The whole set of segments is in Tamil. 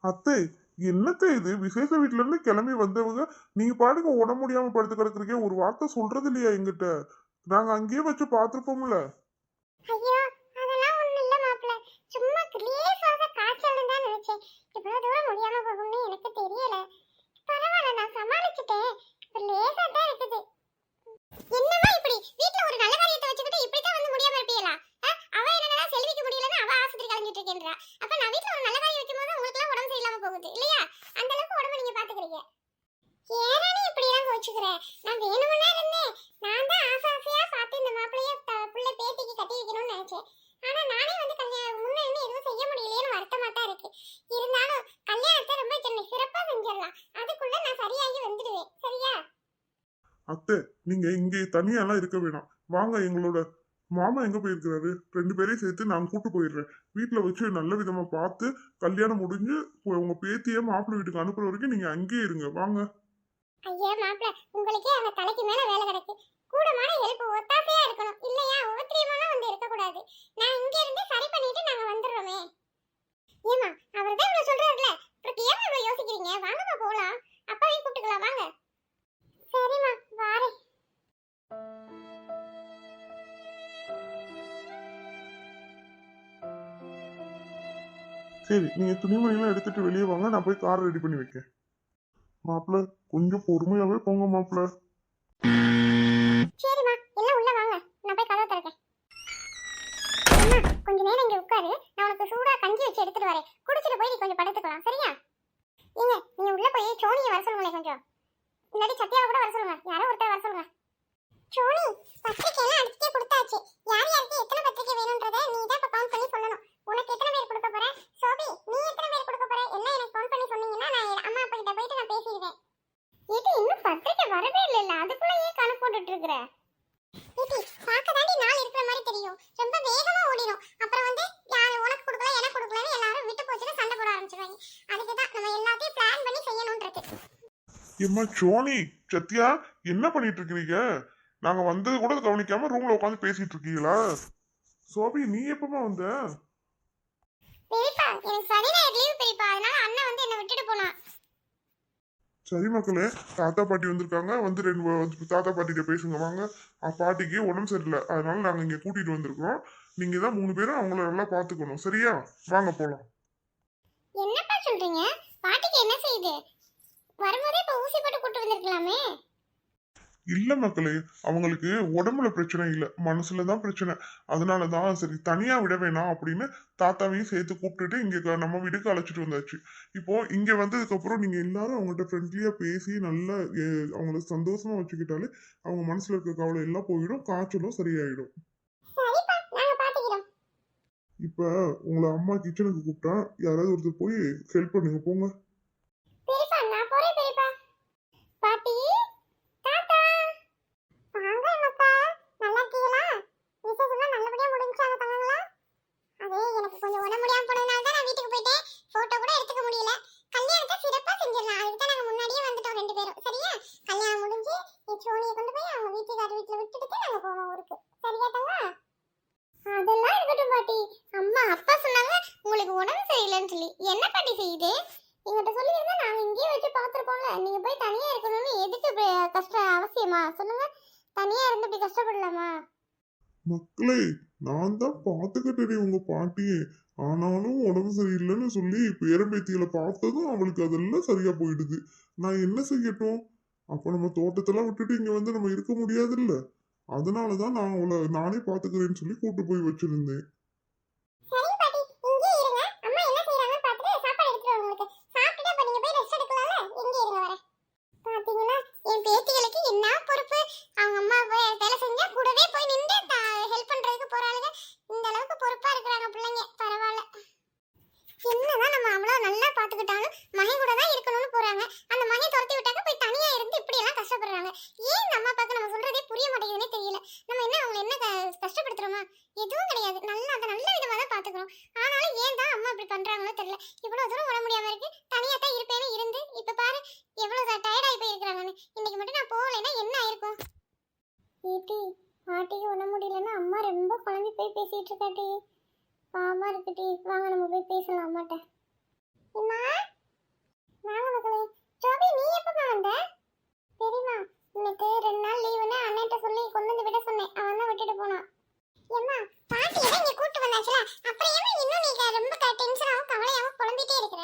அத்தை, என்னத்த இது விசேஷ வீட்டுல இருந்து கிளம்பி வந்தவங்க நீங்க பாட்டுக்கு உடம்பு முடியாம படுத்து கிடக்குறீங்க, ஒரு வார்த்தை சொல்றது இல்லையா எங்கிட்ட? நாங்க அங்கேயே வச்சு பாத்துருப்போம்ல. ஐயோ, அதெல்லாம் ஒண்ணும் இல்ல மாப்ள. சும்மா லேசாக காய்ச்சல்னு தான் நினைச்சேன். இவ்வளவு தூரம் முடியாம போகும்னு எனக்கு தெரியல. பரவாயில்ல, நான் சமாளிச்சுட்டேன். இப்ப லேசா தான் இருக்குது. என்னமா இப்படி வீட்ல ஒரு நல்ல காரியத்தை வச்சுக்கிட்டு இப்படி தான் வந்து முடியாம இருப்பீங்களா? அவ என்னன்னா செல்விக்கு முடியலன்னு அவ ஆஸ்பத்திரி கிளம்பிட்டு இருக்கேன்றா. அப்ப நான் வீட்ல ஒரு நல்ல காரியம் வைக்கும்போது உங்களுக்கு எல்லாம் உடம்பு சரியில்லாம போகுது இல்லையா? அந்த அளவுக்கு உடம்ப நீங்க பாத்துக்கிறீங்க. ஏறானே இப்படி எல்லாம் கோச்சுக்கிறேன். நான் வேணும்னா இருந்தேன். நான் தான் ஆசையா பார்த்து இந்த மாப்பிளைய புள்ள பேத்திக்கு கட்டி வைக்கணும்னு நினைச்சேன். ஆனா நானே வந்து கல்யாணம் முன்ன இருந்து எதுவும் செய்ய முடியலையேன்னு வருத்தமா தான் இருக்கு. இருந்தாலும் கல்யாணத்தை ரொம்ப சிறப்பா செஞ்சிடலாம். அதுக்குள்ள நான் சரியாகி வந்துடுவேன். சரியா? அத்தை, நீங்க இங்கே தனியாலாம் இருக்க வேணாம். வாங்க எங்களோட. மாமா எங்க போயிருக்கிறாரு? 2 பேரையும் சேர்த்து நான் கூட்டு போயிடுறேன். வீட்டுல வச்சு நல்ல விதமா பார்த்து கல்யாணம் முடிஞ்சு உங்க பேத்திய மாப்பிள்ளை வீட்டுக்கு அனுப்புற வரைக்கும் நீங்க அங்கேயே இருங்க. வாங்க. ஐயா மாப்ள, உங்களுக்கே அந்த தலைக்கு மேல வேலை கிடக்கு. கூடமான ஹெல்ப் ஒத்தாசையா இருக்கணும் இல்லையா? ஒவ்வொருத்தியமாலாம் வந்து இருக்க கூடாது. நான் இங்க இருந்து சரி பண்ணிட்டு நாங்க வந்துடுறோமே. ஏமா, அவர் தான் இவ்வளவு சொல்றாருல, அப்புறம் ஏன் இவ்வளவு யோசிக்கிறீங்க? வாங்கம்மா போலாம். அப்பாவையும் கூப்பிட்டுக்கலாம் வாங்க. சரிம்மா, வாரேன். சரி, நீங்க துணிமணிலாம் எடுத்துட்டு வெளியே வாங்க, நான் போய் கார் ரெடி பண்ணி வைக்கேன். மாப்பிள்ள, கொஞ்சம் பொறுமையாவே போங்க மாப்பிள்ள. சரிம்மா, எல்லாம் உள்ள வாங்க. நான் போய் கதவை திறக்கேன். அம்மா, கொஞ்ச நேரம் இங்க உட்காரு. நான் உனக்கு சூடா கஞ்சி வச்சு எடுத்துட்டு வரேன். குடிச்சிட்டு போய் நீ கொஞ்சம் படுத்துக்கலாம். சரியா? ஏங்க, நீங்க உள்ள போய் சோனியை வர சொல்லுங்களேன் கொஞ்சம். இல்லாட்டி சத்யாவை கூட வர சொல்லுங்க. யாரோ ஒருத்தர் வர சொல்லுங்க. சோனி, பத்திரிக்கை எல்லாம் அடிச்சே கொடுத்தாச்சு. யார் யாருக்கு எத்தனை பத்திரிக்கை வேணும்ன்றதை நீ தான் இப்ப கவுண்ட் பண்ணி சொல்லணும். உனக்கு எத்தனை பேர் கொடுக்க போற? சோபி, நீ எத்தனை பேர் கொடுக்க போற? எல்லாம் எனக்கு கவுண்ட் பண்ணி சொன்னீங்கன்னா நான் அம்மா அப்பா கிட்ட போயிட்டு நான் பேசிடுவேன். இது இன்னும் பத்திரிக்கை வரவே இல்லைல்ல, அதுக்குள்ள ஏன் கணக்கு போட்டுட்டு இருக்கிற? ஏடி, பார்க்க தாண்டி நாள் இருக்கிற மாதிரி தெரியும். ரொம்ப வேகமா ஓடிடும். அப்புறம் வந்து யார் உனக்கு கொடுக்கல எனக்கு கொடுக்கலன்னு எல்லாரும் விட்டு போச்சுன்னு சண்டை போட ஆரம்பிச்சிருவாங்க. அதுக்கு தான் நம்ம எல்லாத்தையும் பிளான் பண்ணி செய்யணும்ன்றது. ஏம்மா சோனி, சத்யா, என்ன பண்ணிட்டு இருக்கிறீங்க? நாங்க வந்தது கூட கவனிக்காம ரூம்ல உட்காந்து பேசிட்டு இருக்கீங்களா? சோபி, நீ எப்பமா வந்த? பெரியப்பா, எனக்கு சனி ஞாயிறு லீவு பெரியப்பா. அதனால அண்ணன் வந்து என்ன விட்டுட்டு போனான். சரி மக்களே, தாத்தா பாட்டி வந்திருக்காங்க. வந்து தாத்தா பாட்டிகிட்ட பேசுங்க வாங்க. பாட்டிக்கு உடம்பு சரியில்லை, அதனால நாங்க இங்க கூட்டிட்டு வந்திருக்கோம். நீங்க தான் 3 பேரும் அவங்கள நல்லா பாத்துக்கணும். சரியா? வாங்க போலாம். என்னப்பா சொல்றீங்க? பாட்டிக்கு என்ன செய்யுது? வரும்போதே இப்ப ஊசி போட்டு கூட்டு வந்திருக்கலாமே. இல்ல மக்களே, அவங்களுக்கு உடம்புல பிரச்சனை இல்ல, மனசுலதான் பிரச்சனை. அதனாலதான் சரி தனியா விட வேணாம் அப்படின்னு தாத்தாவையும் சேர்த்து கூப்பிட்டுட்டு இங்க நம்ம வீட்டுக்கு அழைச்சிட்டு வந்தாச்சு. இப்போ இங்க வந்ததுக்கு அப்புறம் நீங்க எல்லாரும் அவங்கள்ட்ட ஃப்ரெண்ட்லியா பேசி நல்லா அவங்கள சந்தோஷமா வச்சுக்கிட்டாலே அவங்க மனசுல இருக்க கவலை எல்லாம் போயிடும், காய்ச்சலும் சரியாயிடும். சரிப்பா, நாங்க பாத்துக்கிறோம். இப்ப உங்களை அம்மா கிச்சனுக்கு கூப்பிட்டா யாராவது ஒருத்தர் போய் ஹெல்ப் பண்ணுங்க போங்க. பெரியப்பா, நான் போறேன் பெரியப்பா. பாட்டி, தாத்தா, வாங்க என்னப்பா. நல்லா இருக்கீங்களா? விசேஷம்லாம் நல்லபடியா முடிஞ்சாங்க தங்கங்களா? அதே எனக்கு கொஞ்சம் உடம்பு முடியாம போனதுனால தான் நான் வீட்டுக்கு போயிட்டேன். போட்டோ கூட எடுத்துக்க முடியல. கல்யாணத்தை சிறப்பா செஞ்சிடலாம். அதுக்கு தான் நாங்க முன்னாடியே வந்துட்டோம் 2 பேரும். சரியா? கல்யாணம் முடிஞ்சு சோனியை கொண்டு போய் அவங்க வீட்டுக்கார வீட்டுல விட்டுட்டு நாங்க போவோம் ஊருக்கு. சரியா தங்கா? அதெல்லாம் இருக்கட்டும் பாட்டி. அம்மா அப்பா சொன்னாங்க உங்களுக்கு உடம்பு சரியில்லைன்னு சொல்லி. என்ன பாட்டி செய்யுது? எங்கிட்ட சொல்லியிருந்தா நாங்க இங்கேயே வச்சு பார்த்துருப்போம்ல. நீங்க போய் தனியா இருக்கணும்னு எதுக்கு கஷ்டம் அவசியமா சொல்லுங்க? தனியா இருந்து இப்படி கஷ்டப்படலாமா? மக்களே, நான் தான் பாத்துக்கிட்டேன் உங்க பாட்டியே. ஆனாலும் உடம்பு சரியில்லைன்னு சொல்லி பேரம்பேத்திகளை பார்த்ததும் அவளுக்கு அதெல்லாம் சரியா போயிடுது. நான் என்ன செய்யட்டும்? அப்ப நம்ம தோட்டத்தெல்லாம் விட்டுட்டு இங்க வந்து நம்ம இருக்க முடியாதுல்ல. அதனாலதான் நான் அவளை நானே பாத்துக்கிறேன்னு சொல்லி கூட்டு போய் வச்சிருந்தேன். சரி பாட்டி, இங்கே இருங்க. அம்மா என்ன செய்றாங்கன்னு பார்த்துட்டு சாப்பாடு எடுத்துட்டு வரேன் உங்களுக்கு. சாப்பிட்டுட்டு அப்ப நீங்க போய் ரெஸ்ட் எடுக்கலாம்ல. இங்கே இருங்க வரேன். பாத்தீங்களா, என் பேத்திகளுக்கு என்ன பொறுப்பு. அவங்க அம்மா வேலை செஞ்சா கூடவே போய் நின்று ஹெல்ப் பண்றதுக்கு போறாளுங்க. இந்த அளவுக்கு பொறுப்பா இருக்கிறாங்க பிள்ளைங்க. பரவாயில்ல. என்னதான் நம்ம அவ்வளவு நல்லா பாத்துக்கிட்டாலும் மகன் கூட தான் இருக்கணும்னு போறாங்க. அந்த மகன் துரத்தி விட்டாக்க போய் தனியா இருந்து இப்படி எல்லாம் கஷ்டப்படுறாங்க. ஏன் இந்த அம்மா அப்பாக்கு நம்ம சொல்றதே புரிய மாட்டேங்குதுன்னே தெரியல. நம்ம என்ன அவங்களை என்ன கஷ்டப்படுத்துறோமா? எதுவும் கிடையாது. நல்லா அதை நல்ல விதமா தான் பாத்துக்கிறோம். ஆனாலும் ஏன் தான் அம்மா இப்படி பண்றாங்களோ தெரியல. இவ்வளவு தூரம் உட முடியாம இருக்கு. தனியா தான் இருப்பேன்னு இருந்து இப்ப பாரு எவ்வளவு டயர்டாகி போயிருக்கிறாங்கன்னு. இன்னைக்கு மட்டும் நான் போகலைன்னா என்ன ஆயிருக்கும்? ஏட்டி, பாட்டிக்கு உட முடியலன்னா அம்மா ரொம்ப குழம்பி போய் பேசிட்டு இருக்காட்டி. பாவமா இருக்குட்டி. வாங்க நம்ம போய் பேசலாம் அம்மாட்ட. அம்மா, வாங்க மக்களே. ஜோபி நீ எப்பமா வந்த? தெரியுமா, இன்னைக்கு 2 நாள் லீவுன்னு அண்ணன்ட்ட சொல்லி கொண்டு வந்து விட சொன்னேன். அவன் தான் விட்டுட்டு போனான். ஏம்மா, பாட்டியை தான் இங்க கூட்டு வந்தாச்சுல, அப்புறம் ஏன் இன்னும் நீ ரொம்ப டென்ஷனாவும் கவலையாவும் புலம்பிட்டே இருக்கிற?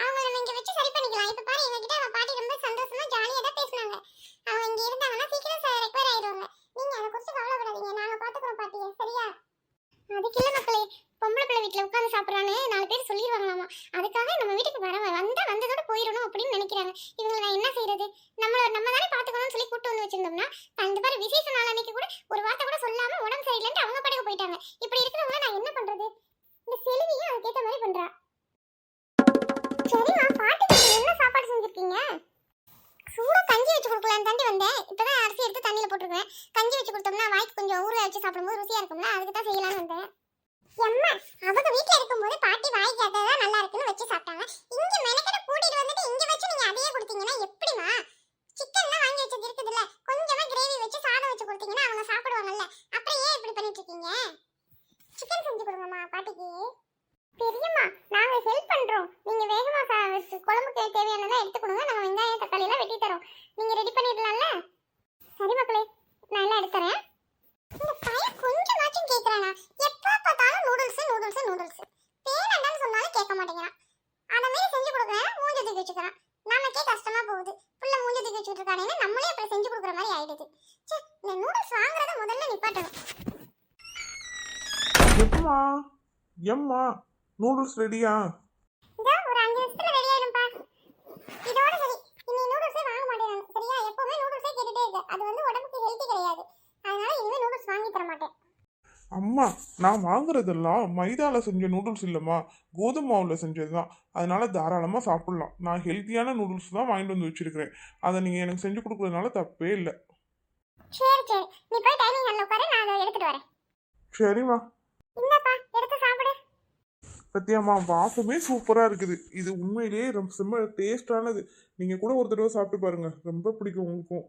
அவங்க நம்ம இங்க வச்சு சரி பண்ணிக்கலாம். இப்ப பாரு, எங்ககிட்ட அவன் பாட்டி ரொம்ப சந்தோஷமா ஜாலியா தான் பேசுனாங்க. அவங்க இங்க இருந்தாங்கன்னா சீக்கிரம் ரெக்கவர் ஆயிடுவாங்க. நீங்க அதை குறிச்சு கவலைப்படாதீங்க, நாங்க பாத்துக்கிறோம் பாட்டியை, சரியா? அதுக்கு இல்ல மக்களே, பொம்பளை பிள்ளை வீட்டுல உட்காந்து சாப்பிடறான்னு 4 பேர் சொல்லிடுவாங்களாமா. அதுக்காக நம்ம வீட்டுக்கு வந்ததோட போயிடணும் அப்படின்னு நினைக்கிறாங்க. இவங்களை நான் என்ன செய்யறது? நம்ம தானே பாத்துக்கணும்னு சொல்லி கூட்டு வந்து வச்சிருந்தோம்னா, இந்த மாதிரி விசேஷ நாள் அன்னைக்கு கூட ஒரு வார்த்தை கூட சொல்லாம உடம்பு சரியில்லைன்னு அவங்க படகு போயிட்டாங்க. இப்படி இருக்கிறவங்க நான் என்ன பண்றது? இந்த செல்வியும் அதுக்கேற்ற மாதிரி பண்றா. சரிம்மா, பாட்டிக்கு என்ன சாப்பாடு செஞ்சிருக்கீங்க? சூடா கஞ்சி வச்சு கொடுக்கலான்னு தாண்டி வந்தேன். இப்பதான் அரிசி எடுத்து தண்ணியில போட்டுருக்கேன். கஞ்சி வச்சு கொடுத்தோம்னா வாய்க்கு கொஞ்சம் ஊறுகாய் வச்சு சாப்பிடும்போது ருசியா இருக்கும்ல, அதுக்கு தான் செய்யலாம்னு வந்தேன். அம்மா, அவங்க வீட்ல இருக்கும்போது பாட்டி வாய்க்கு அததான் நல்லா இருக்குன்னு வச்சு சாப்பிட்டாங்க. இங்க மெனக்கட கூட்டிட்டு வந்துட்டு இங்க வச்சு நீங்க அதையே கொடுத்தீங்கன்னா எப்படிமா? சிக்கன்லாம் வாங்கி வச்சது இருக்குதுல்ல, கொஞ்சமா கிரேவி வச்சு சாதம் வச்சு கொடுத்தீங்கன்னா அவங்க சாப்பிடுவாங்கல்ல. அப்புறம் ஏன் இப்படி பண்ணிட்டு இருக்கீங்க? சிக்கன் செஞ்சு கொடுங்கம்மா பாட்டிக்கு. பெரியம்மா, நாங்க ஹெல்ப் பண்றோம். நீங்க வேகமா குழம்புக்கு தேவையானதை எடுத்து கொடுங்க. நம்ம வெங்காயம் தக்காளி எல்லாம் வெட்டி தரோம். நீங்க ரெடி பண்ணிடலாம்ல? சரி மக்களே, நான் எல்லாம் எடுத்துறேன். இந்த பையன் கொஞ்சமாச்சும் கேக்குறானா? எப்ப பார்த்தாலும் நூடுல்ஸ் நூடுல்ஸ் நூடுல்ஸ். வேணாம்னு சொன்னாலும் கேட்க மாட்டேங்கிறான். அத மாதிரி செஞ்சு கொடுக்குறேன், மூஞ்சி தூக்கி வச்சுக்கிறான். நமக்கே கஷ்டமா போகுது. புள்ள மூஞ்சி தூக்கி வச்சுட்டு இருக்கானேன்னு நம்மளே அப்புறம் செஞ்சு கொடுக்குற மாதிரி ஆயிடுது. ச்சே, இந்த நூடுல்ஸ் வாங்குறத முதல்ல நிப்பாட்டணும். எப்பமா எம்மா நூடுல்ஸ் ரெடியா? இதோ ஒரு 5 நிமிஷத்துல ரெடி ஆயிடும்பா. இதோட சரி, இனி நூடுல்ஸே வாங்க மாட்டேன். சரியா? எப்பவுமே நூடுல்ஸே கேட்டுட்டே இருக்கு. அது வந்து உடம்புக்கு ஹெல்த்தி கிடையாது. அதனால இனிமே நூடுல்ஸ் வாங்கி தர மாட்டேன். அம்மா, நான் வாங்குறதெல்லாம் மைதால செஞ்ச நூடுல்ஸ் இல்லைம்மா, கோதுமை மாவுல செஞ்சது தான். அதனால தாராளமாக சாப்பிட்லாம். நான் ஹெல்த்தியான நூடுல்ஸ் தான் வாங்கிட்டு வந்து வச்சிருக்கிறேன். அதை நீங்கள் எனக்கு செஞ்சு கொடுக்குறதுனால தப்பே இல்லை. சரி சரி, நீ போய் டைனிங் ஹால்ல உட்காரு, நான் அதை எடுத்துட்டு வரேன். சரிம்மா. இந்தப்பா, எடுத்து சாப்பிடு. சத்தியம்மா, வாசமே சூப்பராக இருக்குது. இது உண்மையிலேயே ரொம்ப செம்ம டேஸ்டானது. நீங்கள் கூட ஒரு தடவை சாப்பிட்டு பாருங்க, ரொம்ப பிடிக்கும் உங்களுக்கும்.